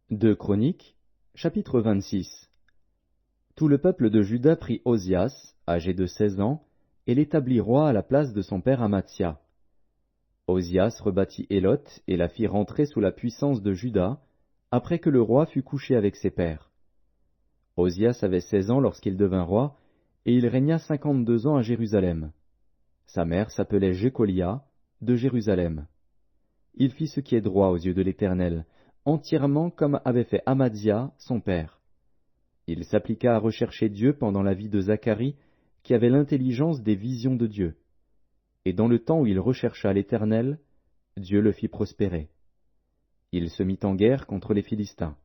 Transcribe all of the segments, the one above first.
Deux Chroniques, chapitre 26. Tout le peuple de Juda prit Ozias, âgé de 16 ans, et l'établit roi à la place de son père Amathia. Ozias rebâtit Élot et la fit rentrer sous la puissance de Juda, après que le roi fut couché avec ses pères. Ozias avait 16 ans lorsqu'il devint roi, et il régna 52 ans à Jérusalem. Sa mère s'appelait Jécolia, de Jérusalem. Il fit ce qui est droit aux yeux de l'Éternel, entièrement comme avait fait Amadia, son père. Il s'appliqua à rechercher Dieu pendant la vie de Zacharie, qui avait l'intelligence des visions de Dieu. Et dans le temps où il rechercha l'Éternel, Dieu le fit prospérer. Il se mit en guerre contre les Philistins.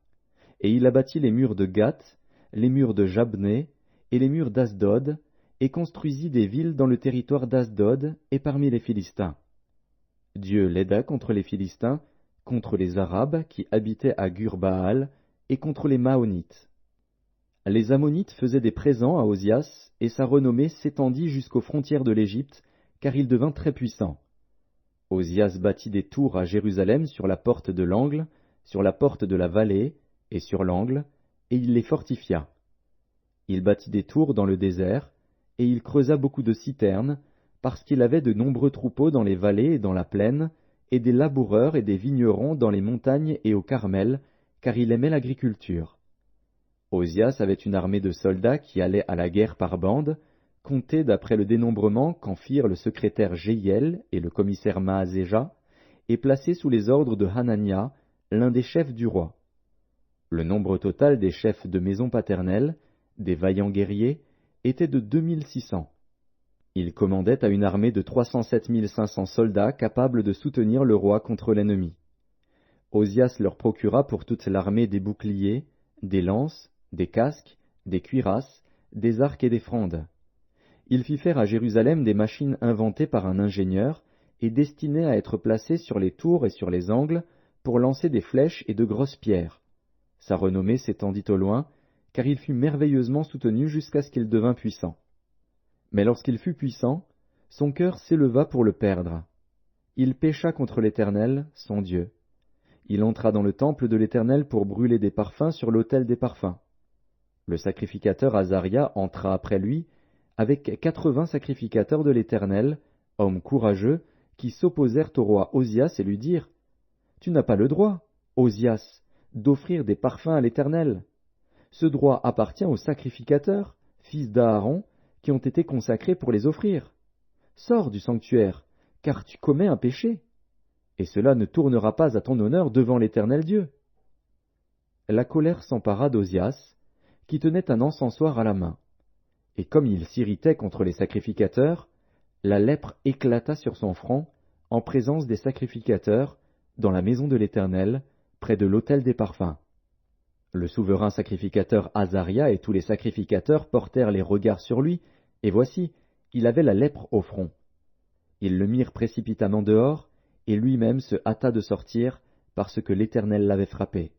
Et il abattit les murs de Gath, les murs de Jabné et les murs d'Asdod, et construisit des villes dans le territoire d'Asdod et parmi les Philistins. Dieu l'aida contre les Philistins, contre les Arabes qui habitaient à Gur-Baal, et contre les Maonites. Les Ammonites faisaient des présents à Ozias, et sa renommée s'étendit jusqu'aux frontières de l'Égypte, car il devint très puissant. Ozias bâtit des tours à Jérusalem sur la porte de l'angle, sur la porte de la vallée, et sur l'angle, et il les fortifia. Il bâtit des tours dans le désert, et il creusa beaucoup de citernes, parce qu'il avait de nombreux troupeaux dans les vallées et dans la plaine, et des laboureurs et des vignerons dans les montagnes et au Carmel, car il aimait l'agriculture. Ozias avait une armée de soldats qui allaient à la guerre par bandes, comptée d'après le dénombrement qu'en firent le secrétaire Jéhiel et le commissaire Maazéja, et placés sous les ordres de Hanania, l'un des chefs du roi. Le nombre total des chefs de maison paternelle, des vaillants guerriers, était de 2600. Il commandait à une armée de 307 500 soldats capables de soutenir le roi contre l'ennemi. Ozias leur procura pour toute l'armée des boucliers, des lances, des casques, des cuirasses, des arcs et des frondes. Il fit faire à Jérusalem des machines inventées par un ingénieur et destinées à être placées sur les tours et sur les angles pour lancer des flèches et de grosses pierres. Sa renommée s'étendit au loin, car il fut merveilleusement soutenu jusqu'à ce qu'il devint puissant. Mais lorsqu'il fut puissant, son cœur s'éleva pour le perdre. Il pécha contre l'Éternel, son Dieu. Il entra dans le temple de l'Éternel pour brûler des parfums sur l'autel des parfums. Le sacrificateur Azaria entra après lui, avec 80 sacrificateurs de l'Éternel, hommes courageux, qui s'opposèrent au roi Ozias et lui dirent « Tu n'as pas le droit, Ozias, d'offrir des parfums à l'Éternel. Ce droit appartient aux sacrificateurs, fils d'Aaron, qui ont été consacrés pour les offrir. Sors du sanctuaire, car tu commets un péché, et cela ne tournera pas à ton honneur devant l'Éternel Dieu. » La colère s'empara d'Ozias, qui tenait un encensoir à la main. Et comme il s'irritait contre les sacrificateurs, la lèpre éclata sur son front, en présence des sacrificateurs, dans la maison de l'Éternel, près de l'autel des parfums. Le souverain sacrificateur Azaria et tous les sacrificateurs portèrent les regards sur lui, et voici, il avait la lèpre au front. Ils le mirent précipitamment dehors, et lui-même se hâta de sortir, parce que l'Éternel l'avait frappé.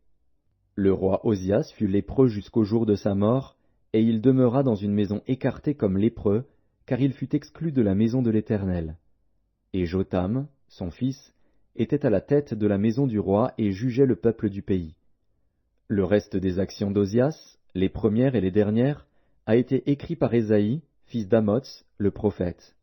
Le roi Ozias fut lépreux jusqu'au jour de sa mort, et il demeura dans une maison écartée comme lépreux, car il fut exclu de la maison de l'Éternel. Et Jotham, son fils, était à la tête de la maison du roi et jugeait le peuple du pays. Le reste des actions d'Ozias, les premières et les dernières, a été écrit par Ésaïe, fils d'Amoz, le prophète.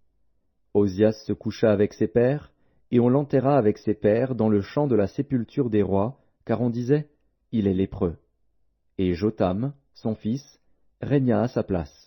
Ozias se coucha avec ses pères, et on l'enterra avec ses pères dans le champ de la sépulture des rois, car on disait, il est lépreux. Et Jotham, son fils, régna à sa place.